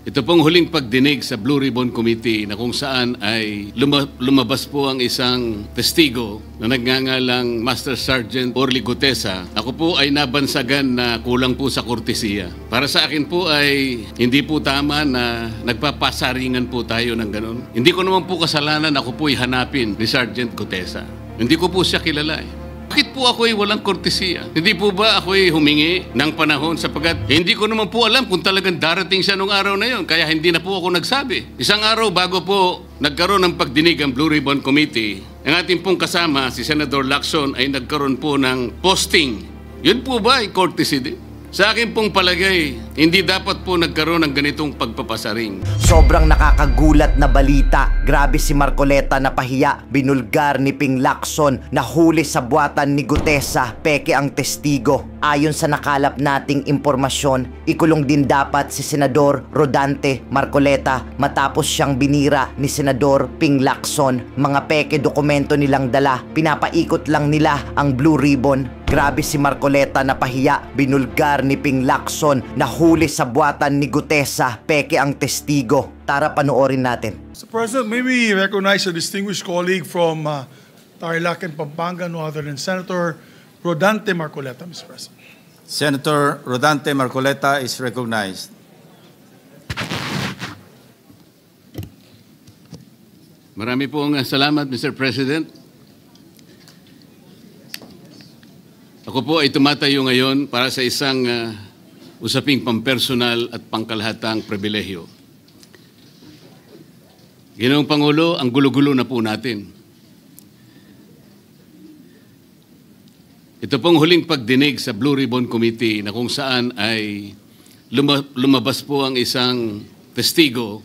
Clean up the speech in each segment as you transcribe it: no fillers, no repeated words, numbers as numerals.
Ito pong huling pagdinig sa Blue Ribbon Committee na kung saan ay lumabas po ang isang testigo na nagngangalang Master Sergeant Orly Gutesa. Ako po ay nabansagan na kulang po sa kortesiya. Para sa akin po ay hindi po tama na nagpapasaringan po tayo ng ganun. Hindi ko naman po kasalanan, ako po ay hanapin ni Sergeant Gutesa. Hindi ko po siya kilala eh. Bakit po ako ay walang kortesiya? Hindi po ba ako ay humingi ng panahon sapagkat hindi ko naman po alam kung talagang darating siya nung araw na yon. Kaya hindi na po ako nagsabi. Isang araw bago po nagkaroon ng pagdinig ang Blue Ribbon Committee, ang ating pong kasama, si Senador Lacson, ay nagkaroon po ng posting. Yun po ba ay courtesy din? Sa akin pong palagay, hindi dapat po nagkaroon ng ganitong pagpapasaring. Sobrang nakakagulat na balita. Grabe si Marcoleta na pahiya. Binulgar ni Ping Lacson. Nahuli sa buwatan ni Gutesa. Peke ang testigo. Ayon sa nakalap nating impormasyon, ikulong din dapat si Senador Rodante Marcoleta matapos siyang binira ni Senador Ping Lacson. Mga peke dokumento nilang dala. Pinapaikot lang nila ang Blue Ribbon. Grabe si Marcoleta na pahiya. Binulgar ni Ping Lacson. Nahuli sa buwatan ni Gutesa. Peke ang testigo. Tara panoorin natin. Mr. President, may we recognize a distinguished colleague from Tarlac and Pampanga, no other than Senator Rodante Marcoleta, Mr. President. Senator Rodante Marcoleta is recognized. Marami pong salamat, Mr. President. Ako po ay tumatayo ngayon para sa isang usaping pampersonal at pangkalahatang pribilehyo. Ginoong Pangulo, ang gulo-gulo na po natin. Ito pong huling pagdinig sa Blue Ribbon Committee na kung saan ay lumabas po ang isang testigo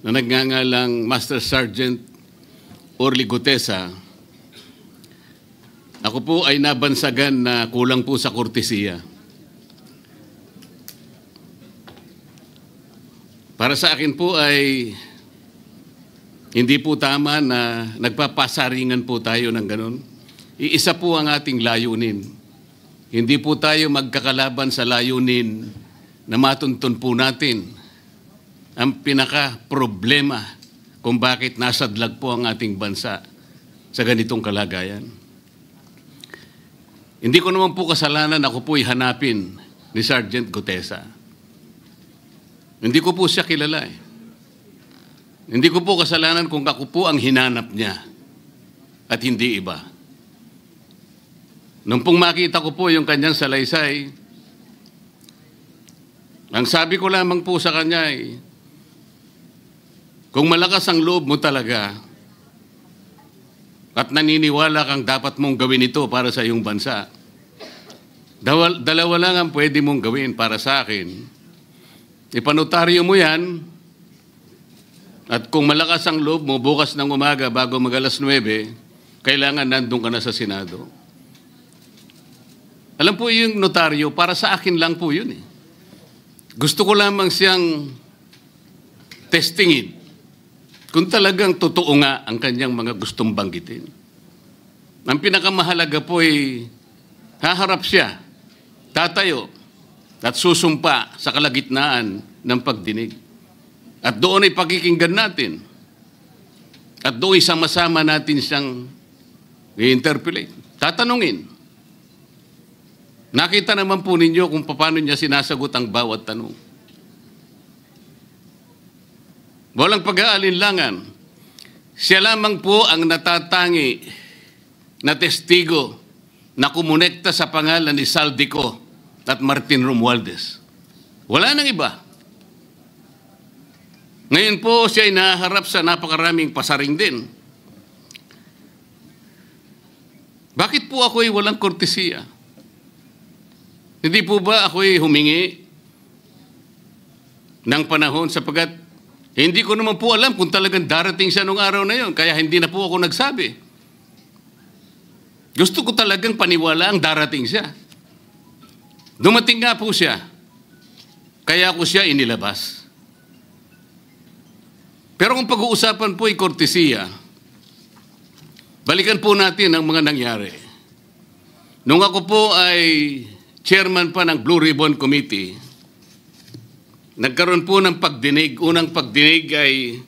na nagngangalang Master Sergeant Orly Gutesa. Ako po ay nabansagan na kulang po sa kortesiya. Para sa akin po ay hindi po tama na nagpapasaringan po tayo ng ganun. Iisa po ang ating layunin. Hindi po tayo magkakalaban sa layunin na matuntun po natin ang pinaka-problema kung bakit nasadlag po ang ating bansa sa ganitong kalagayan. Hindi ko naman po kasalanan, ako po ay hanapin ni Sergeant Gutesa. Hindi ko po siya kilala eh. Hindi ko po kasalanan kung ako po ang hinanap niya at hindi iba. Nung pong makita ko po yung kanyang salaysay, ang sabi ko lamang po sa kanya ay, kung malakas ang loob mo talaga at naniniwala kang dapat mong gawin ito para sa iyong bansa, dalawa lang ang pwede mong gawin para sa akin. Ipanotaryo mo yan, at kung malakas ang loob mo, bukas ng umaga bago mag-alas 9, kailangan nandun ka na sa Senado. Alam po yung notaryo, para sa akin lang po yun eh. Gusto ko lamang siyang testingin kung talagang totoo nga ang kanyang mga gustong banggitin. Ang pinakamahalaga po ay haharap siya, tatayo, at susumpa sa kalagitnaan ng pagdinig. At doon ay pakikinggan natin. At doon ay sama-sama natin siyang i-interpolate. Tatanungin. Nakita naman po ninyo kung paano niya sinasagot ang bawat tanong. Walang pag-aalinlangan. Siya lamang po ang natatangi na testigo na kumonekta sa pangalan ni Saldico at Martin Romualdez. Wala nang iba. Ngayon po siya ay naharap sa napakaraming pasaring din. Bakit po ako ay walang kortesiya? Hindi po ba ako ay humingi ng panahon sapagkat hindi ko naman po alam kung talagang darating siya nung araw na yon, kaya hindi na po ako nagsabi. Gusto ko talagang paniwala ang darating siya. Dumating nga po siya, kaya ako siya inilabas. Pero kung pag-uusapan po ay kortesiya, balikan po natin ang mga nangyari. Nung ako po ay chairman pa ng Blue Ribbon Committee, nagkaroon po ng pagdinig. Unang pagdinig ay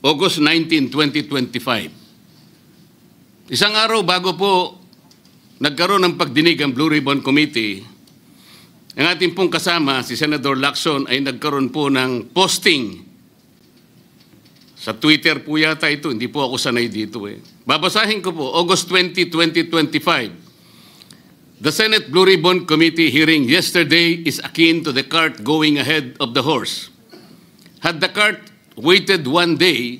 August 19, 2025. Isang araw bago po nagkaroon ng pagdinig ang Blue Ribbon Committee, ang ating pong kasama, si Senator Lacson, ay nagkaroon po ng posting. Sa Twitter po yata ito, hindi po ako sanay dito eh. Babasahin ko po, August 20, 2025. The Senate Blue Ribbon Committee hearing yesterday is akin to the cart going ahead of the horse. Had the cart waited one day,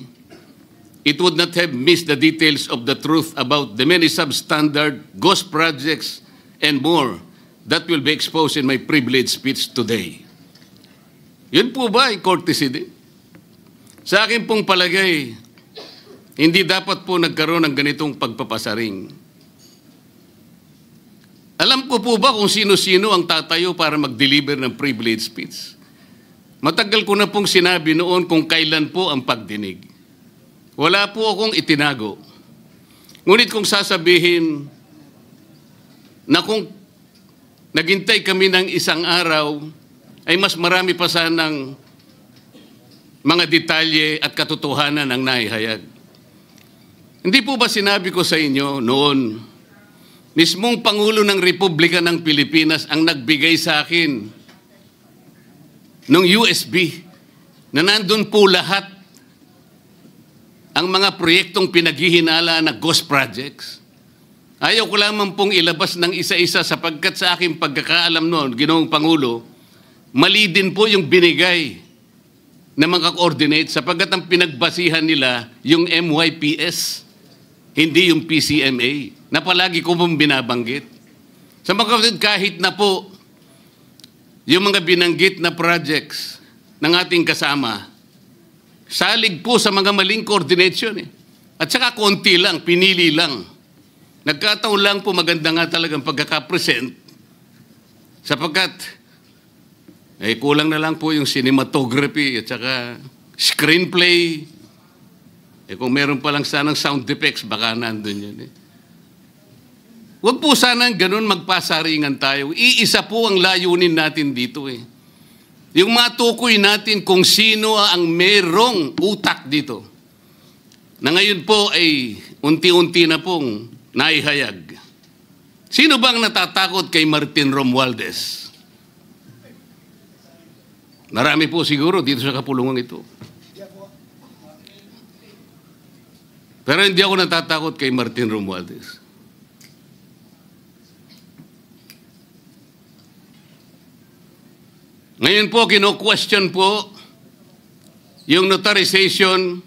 it would not have missed the details of the truth about the many substandard ghost projects and more that will be exposed in my privileged speech today. Yun po ba ay courtesy din? Sa akin pong palagay, hindi dapat po nagkaroon ng ganitong pagpapasaring. Alam ko po ba kung sino-sino ang tatayo para mag-deliver ng privilege speech? Matagal ko na pong sinabi noon kung kailan po ang pagdinig. Wala po akong itinago. Ngunit kung sasabihin na kung naghintay kami ng isang araw, ay mas marami pa sanang mga detalye at katotohanan ang naihayag. Hindi po ba sinabi ko sa inyo noon, mismong Pangulo ng Republika ng Pilipinas ang nagbigay sa akin ng USB na nandun po lahat ang mga proyektong pinaghihinala na ghost projects. Ayaw ko lamang pong ilabas ng isa-isa sapagkat sa aking pagkakaalam noon, Ginoong Pangulo, mali din po yung binigay na mga coordinates sapagkat ang pinagbasihan nila yung MYPS, hindi yung PCMA, na palagi ko pong binabanggit. Sa mga kapatid, kahit na po yung mga binanggit na projects ng ating kasama, salig po sa mga maling coordination eh. At saka konti lang, pinili lang. Nagkataon lang po maganda nga talagang pagkakapresent sapagkat kulang na lang po yung cinematography at saka screenplay. Kung meron pa lang sanang sound effects, baka nandun yun eh. Huwag po sanang ganun magpasaringan tayo. Iisa po ang layunin natin dito eh. Yung matukoy natin kung sino ang merong utak dito. Na ngayon po ay unti-unti na pong naihayag. Sino bang natatakot kay Martin Romualdez? Marami po siguro dito sa kapulungan ito. Pero hindi ako natatakot kay Martin Romualdez. Ngayon po, kino-question po yung notarization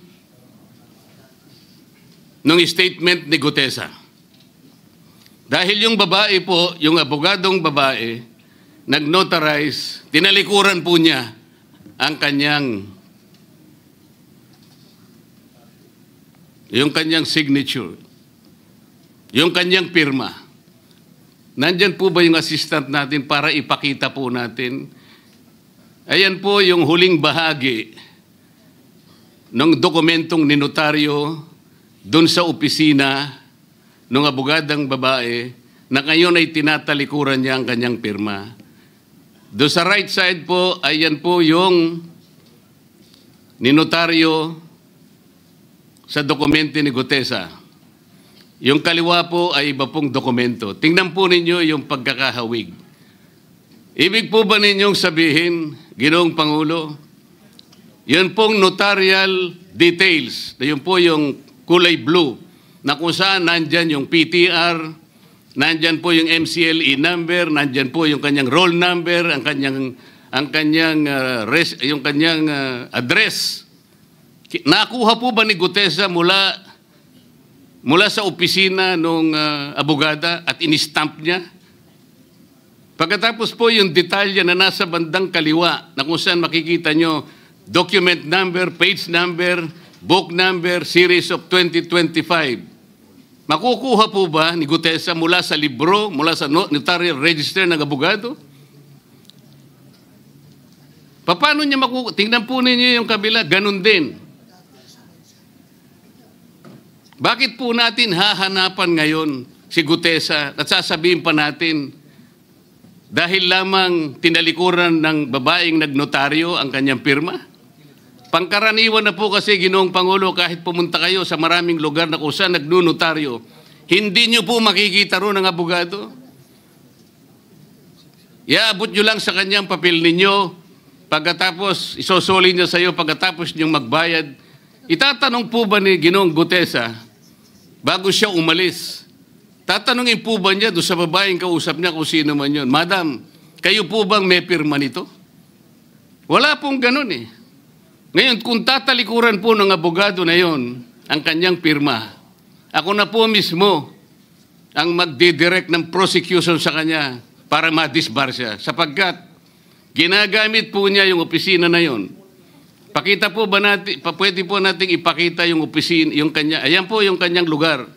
ng statement ni Gutesa. Dahil yung babae po, yung abogadong babae, nag-notarize, tinalikuran po niya ang kanyang signature, yung kanyang pirma. Nandyan po ba yung assistant natin para ipakita po natin? Ayan po yung huling bahagi ng dokumentong ninotaryo doon sa opisina ng abogadang babae na ngayon ay tinatalikuran niya ang kanyang pirma. Doon sa right side po, ayan po yung ninotaryo sa dokumento ni Gutesa. Yung kaliwa po ay iba pong dokumento. Tingnan po ninyo yung pagkakahawig. Ibig po ba ninyong sabihin, Ginoong Pangulo, yun pong notarial details, na yun po yung kulay blue, na kung saan nandyan yung PTR, nandyan po yung MCLE number, nandyan po yung kanyang roll number, ang kanyang address. Nakuha po ba ni Gutesa mula sa opisina ng abogada at in-stamp niya? Pagkatapos po yung detalye na nasa bandang kaliwa na kung saan makikita nyo document number, page number, book number, series of 2025. Makukuha po ba ni Gutesa mula sa libro, mula sa notarial register ng abogado? Paano niya makukuha? Tingnan po ninyo yung kabila, ganun din. Bakit po natin hahanapan ngayon si Gutesa at sasabihin pa natin dahil lamang tinalikuran ng babaeng nagnotaryo ang kanyang pirma? Pangkaraniwan na po kasi, Ginoong Pangulo, kahit pumunta kayo sa maraming lugar na kung saan nagnotaryo, hindi nyo po makikita roon ang abogado. Iaabot nyo lang sa kanyang papel ninyo, pagkatapos isosoli niya sa iyo, pagkatapos niyong magbayad. Itatanong po ba ni Ginoong Gutesa, bago siya umalis, tatanungin po ba niya doon sa babaeng kausap niya kung sino man yun, Madam, kayo po bang may pirma nito? Wala pong ganun eh. Ngayon, kung tatalikuran po ng abogado na yon ang kanyang pirma, ako na po mismo ang magdidirect ng prosecution sa kanya para ma-disbar siya, sapagkat ginagamit po niya yung opisina na yon. Pakita po ba natin, pwede po nating ipakita yung opisina, yung kanya, ayan po yung kanyang lugar.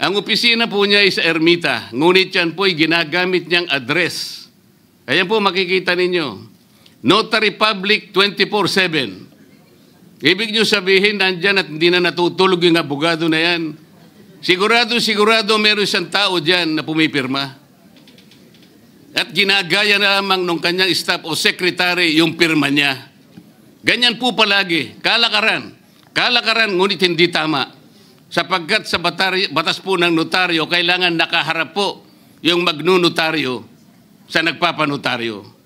Ang opisina po niya ay sa Ermita, ngunit yan po ay ginagamit niyang address. Ayan po makikita ninyo. Notary Public 24/7. Ibig niyo sabihin, nandyan at hindi na natutulog yung abogado na yan. Sigurado meron isang tao dyan na pumipirma. At ginagaya na lamang ng kanyang staff o secretary yung pirma niya. Ganyan po palagi. Kalakaran. Kalakaran, ngunit hindi tama. Sapagkat sa batas po ng notaryo, kailangan nakaharap po yung magnunotaryo sa nagpapanotaryo.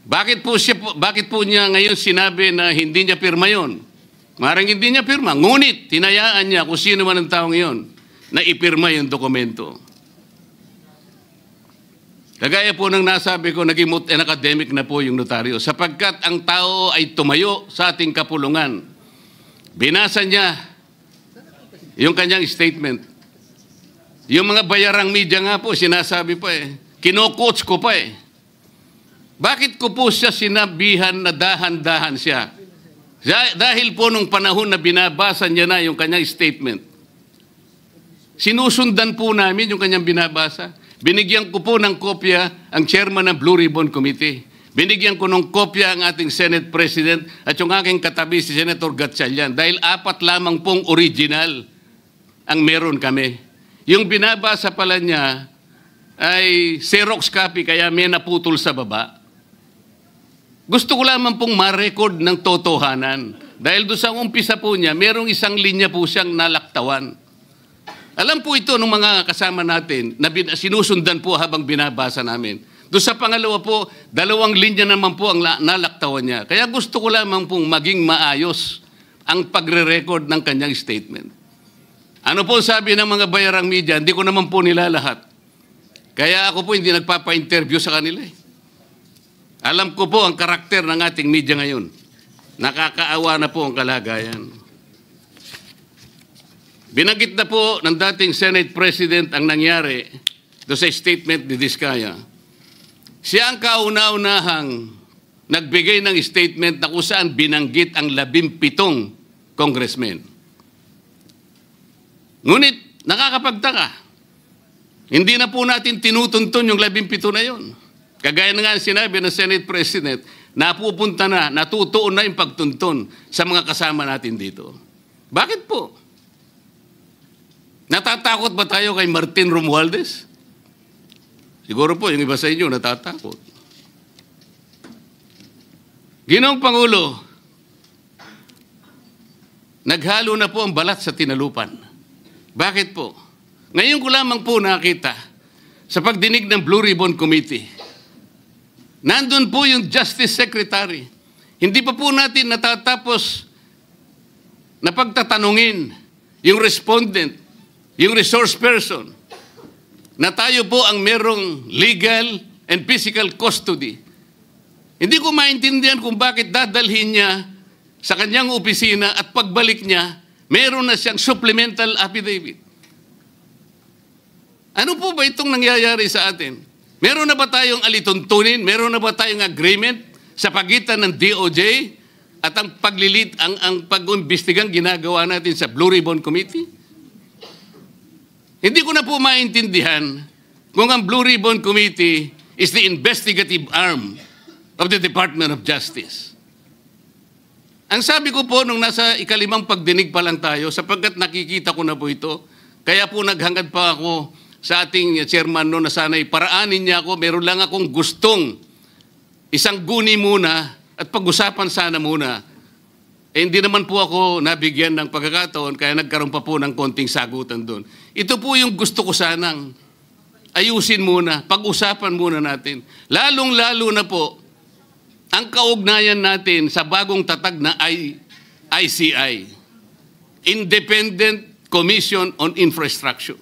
Bakit po niya ngayon sinabi na hindi niya pirma yon? Maring hindi niya pirma, ngunit tinayaan niya kung sino man ang taong yon na ipirma yung dokumento. Kagaya po ng nasabi ko, naging academic na po yung notaryo sapagkat ang tao ay tumayo sa ating kapulungan. Binasa niya yung kanyang statement. Yung mga bayarang media nga po, sinasabi pa eh. Kino-coach ko pa eh. Bakit ko po siya sinabihan na dahan-dahan siya? Dahil po nung panahon na binabasa niya na yung kanyang statement, sinusundan po namin yung kanyang binabasa. Binigyan ko po ng kopya ang chairman ng Blue Ribbon Committee. Binigyan ko ng kopya ang ating Senate President at yung aking katabi si Senator Gatchalian dahil 4 lamang pong original ang meron kami. Yung binabasa pala niya ay Xerox copy kaya may naputol sa baba. Gusto ko lamang pong ma-record ng totohanan dahil doon sa umpisa po niya, merong isang linya po siyang nalaktawan. Alam po ito ng mga kasama natin na sinusundan po habang binabasa namin. Doon sa pangalawa po, 2 linya naman po ang nalaktawan niya. Kaya gusto ko lamang pong maging maayos ang pagre-record ng kanyang statement. Ano po sabi ng mga bayarang media? Hindi ko naman po nila lahat. Kaya ako po hindi nagpapa-interview sa kanila eh. Alam ko po ang karakter ng ating media ngayon. Nakakaawa na po ang kalagayan. Binanggit na po ng dating Senate President ang nangyari do sa statement ni Diskaya. Siya ang kauna-unahang nagbigay ng statement na kung saan binanggit ang 17 congressmen. Ngunit nakakapagtaka. Hindi na po natin tinutuntun yung 17 na yun. Kagaya na nga sinabi ng Senate President, napupunta na, natutuon na yung pagtuntun sa mga kasama natin dito. Bakit po? Natatakot ba tayo kay Martin Romualdez? Siguro po, yung iba sa inyo natatakot. Ginoong Pangulo, naghalo na po ang balat sa tinalupan. Bakit po? Ngayon ko lamang po nakita sa pagdinig ng Blue Ribbon Committee. Nandun po yung Justice Secretary. Hindi pa po natin natatapos na pagtatanungin yung respondent, yung resource person, na tayo po ang merong legal and physical custody. Hindi ko maintindihan kung bakit dadalhin niya sa kanyang opisina at pagbalik niya, meron na siyang supplemental affidavit. Ano po ba itong nangyayari sa atin? Meron na ba tayong alituntunin? Meron na ba tayong agreement sa pagitan ng DOJ at ang pag-imbestigang ginagawa natin sa Blue Ribbon Committee? Hindi ko na po maintindihan kung ang Blue Ribbon Committee is the investigative arm of the Department of Justice. Ang sabi ko po nung nasa 5 pagdinig pa lang tayo, sapagkat nakikita ko na po ito, kaya po naghangad pa ako sa ating chairman no na sana'y paraanin niya ako, meron lang akong gustong isang guni muna at pag-usapan sana muna. Eh, hindi naman po ako nabigyan ng pagkakataon kaya nagkaroon pa po ng konting sagutan doon. Ito po yung gusto ko sanang ayusin muna, pag-usapan muna natin. Lalong-lalo na po ang kaugnayan natin sa bagong tatag na ICI, Independent Commission on Infrastructure.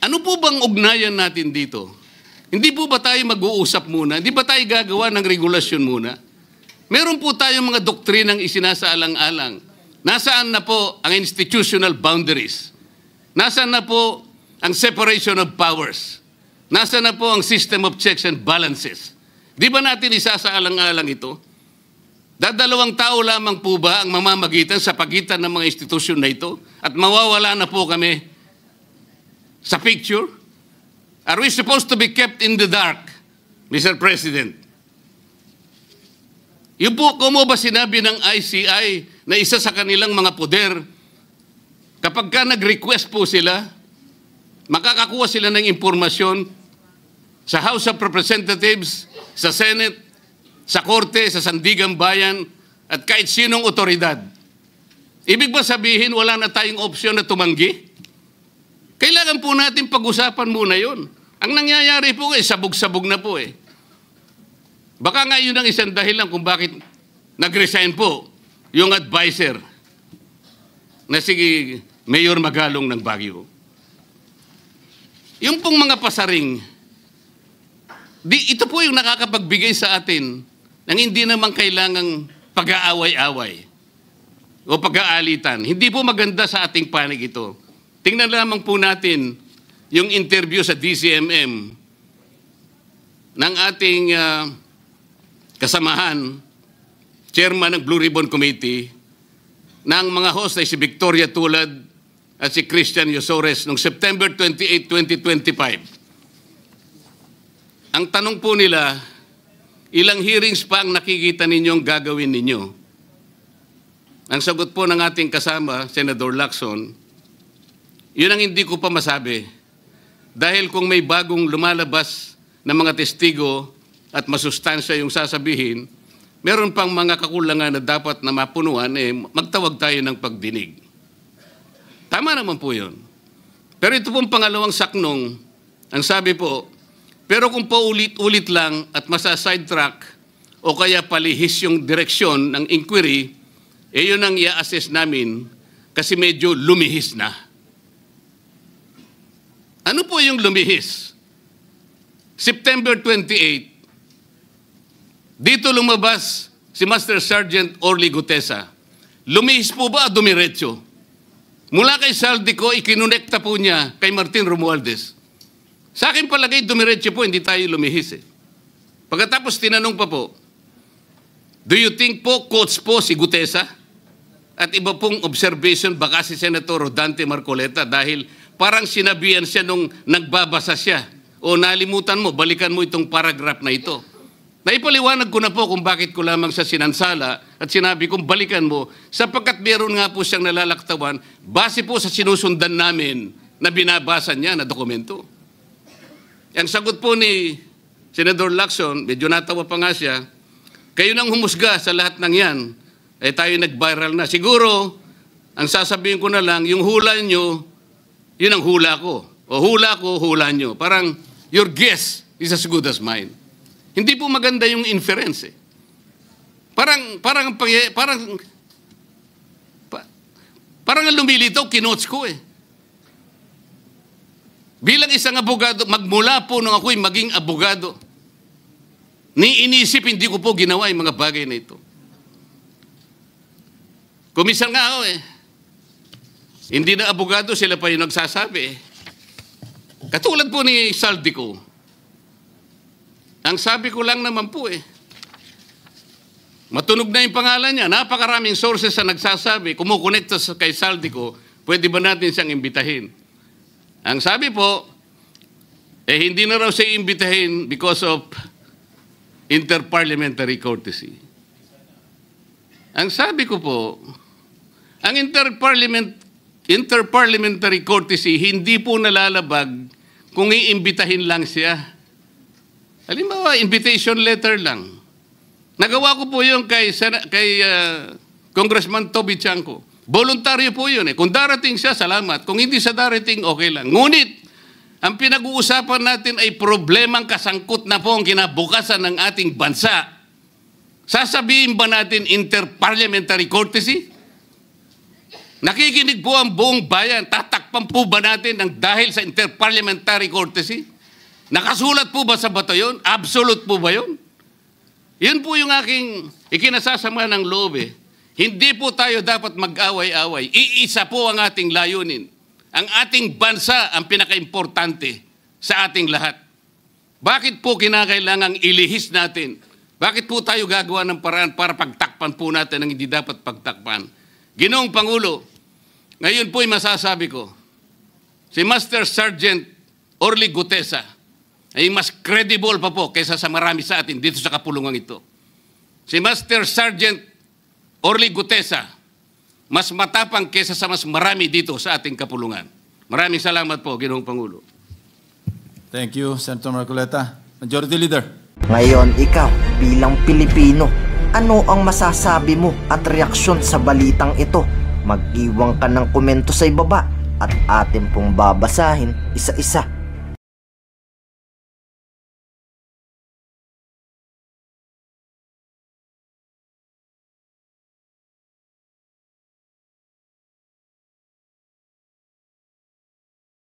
Ano po bang ugnayan natin dito? Hindi po ba tayo mag-uusap muna? Hindi ba tayo gagawa ng regulasyon muna? Meron po tayong mga doktrinang isinasaalang-alang. Nasaan na po ang institutional boundaries? Nasaan na po ang separation of powers? Nasaan na po ang system of checks and balances? Di ba natin isasaalang-alang ito? Dadalawang tao lamang po ba ang mamamagitan sa pagitan ng mga institusyon na ito? At mawawala na po kami sa picture? Are we supposed to be kept in the dark, Mr. President? Yung po, kung ba sinabi ng ICI na isa sa kanilang mga poder, kapag ka nag-request po sila, makakakuha sila ng impormasyon sa House of Representatives, sa Senate, sa Korte, sa Sandigang Bayan, at kahit sinong otoridad. Ibig ba sabihin wala na tayong opsyon na tumanggi? Kailangan po natin pag-usapan muna yon. Ang nangyayari po sabog-sabog na po eh. Baka nga yun ang isang dahilan kung bakit nag-resign po yung advisor na si Mayor Magalong ng Baguio. Yung pong mga pasaring, ito po yung nakakapagbigay sa atin ng hindi naman kailangang pag-aaway-away o pag-aalitan. Hindi po maganda sa ating panig ito. Tingnan lamang po natin yung interview sa DCMM ng ating kasamahan, chairman ng Blue Ribbon Committee, ng mga host ay si Victoria Tulad at si Christian Yosores noong September 28, 2025. Ang tanong po nila, ilang hearings pa ang nakikita ninyong gagawin ninyo? Ang sagot po ng ating kasama, Senator Lacson, yun ang hindi ko pa masabi. Dahil kung may bagong lumalabas na mga testigo at masustansya yung sasabihin, meron pang mga kakulangan na dapat na mapunuan, magtawag tayo ng pagdinig. Tama naman po yun. Pero ito pong pangalawang saknong, ang sabi po, pero kung paulit-ulit lang at masa-sidetrack o kaya palihis yung direksyon ng inquiry, yun ang i-assess namin kasi medyo lumihis na. Ano po yung lumihis? September 28, dito lumabas si Master Sergeant Orly Gutesa. Lumihis po ba o dumiretso? Mula kay Saldico, ikinonekta po niya kay Martin Romualdez. Sa akin palagay, dumiretso po, hindi tayo lumihis eh. Pagkatapos tinanong pa po, do you think po, coach po si Gutesa? At iba pong observation, baka si Senator Rodante Marcoleta dahil parang sinabihan siya nung nagbabasa siya. O nalimutan mo, balikan mo itong paragraph na ito. Naipaliwanag ko na po kung bakit ko lamang sa sinansala at sinabi kong balikan mo sapagkat meron nga po siyang nalalaktawan base po sa sinusundan namin na binabasa niya na dokumento. Ang sagot po ni Senator Lacson, medyo natawa pa nga siya, kayo nang humusga sa lahat ng yan, tayo nag-viral na. Siguro, ang sasabihin ko na lang, yung hula nyo, yun ang hula ko. O hula ko, hula nyo. Parang, your guess is as good as mine. Hindi po maganda yung inference eh. Parang ang lumilitaw, kinots ko eh. Bilang isang abogado, magmula po nung ako'y maging abogado, inisip, hindi ko po ginawa yung mga bagay na ito. Kumisan nga ako eh. Hindi na abogado, sila pa yung nagsasabi eh. Katulad po ni Saldico. Ang sabi ko lang naman po eh, matunog na yung pangalan niya, napakaraming sources na nagsasabi, kumukonekta kay Saldico, pwede ba natin siyang imbitahin? Ang sabi po, hindi na raw siya imbitahin because of interparliamentary courtesy. Ang sabi ko po, ang interparliamentary courtesy hindi po nalalabag kung iimbitahin lang siya. Halimbawa, invitation letter lang. Nagawa ko po yun kay Congressman Toby Chanco. Voluntaryo po yun eh. Kung darating siya, salamat. Kung hindi siya darating, okay lang. Ngunit, ang pinag-uusapan natin ay problemang kasangkot na po ang kinabukasan ng ating bansa. Sasabihin ba natin interparliamentary courtesy? Nakikinig po ang buong bayan. Tatakpan po ba natin ng dahil sa interparliamentary courtesy? Nakasulat po ba sa bato yun? Absolute po ba yun? Yun po yung aking ikinasasama ng loob eh. Hindi po tayo dapat mag-away-away. Iisa po ang ating layunin. Ang ating bansa ang pinaka-importante sa ating lahat. Bakit po kinakailangang ilihis natin? Bakit po tayo gagawa ng paraan para pagtakpan po natin ang hindi dapat pagtakpan? Ginoong Pangulo, ngayon po'y masasabi ko, si Master Sergeant Orly Gutesa ay mas credible pa po kaysa sa marami sa atin dito sa kapulungan ito. Si Master Sergeant Orly Gutesa, mas matapang kaysa sa mas marami dito sa ating kapulungan. Maraming salamat po, Ginoong Pangulo. Thank you, Senator Marcoleta. Majority Leader. Ngayon, ikaw, bilang Pilipino, ano ang masasabi mo at reaksyon sa balitang ito? Mag-iwan ka ng komento sa ibaba at atin pong babasahin isa-isa.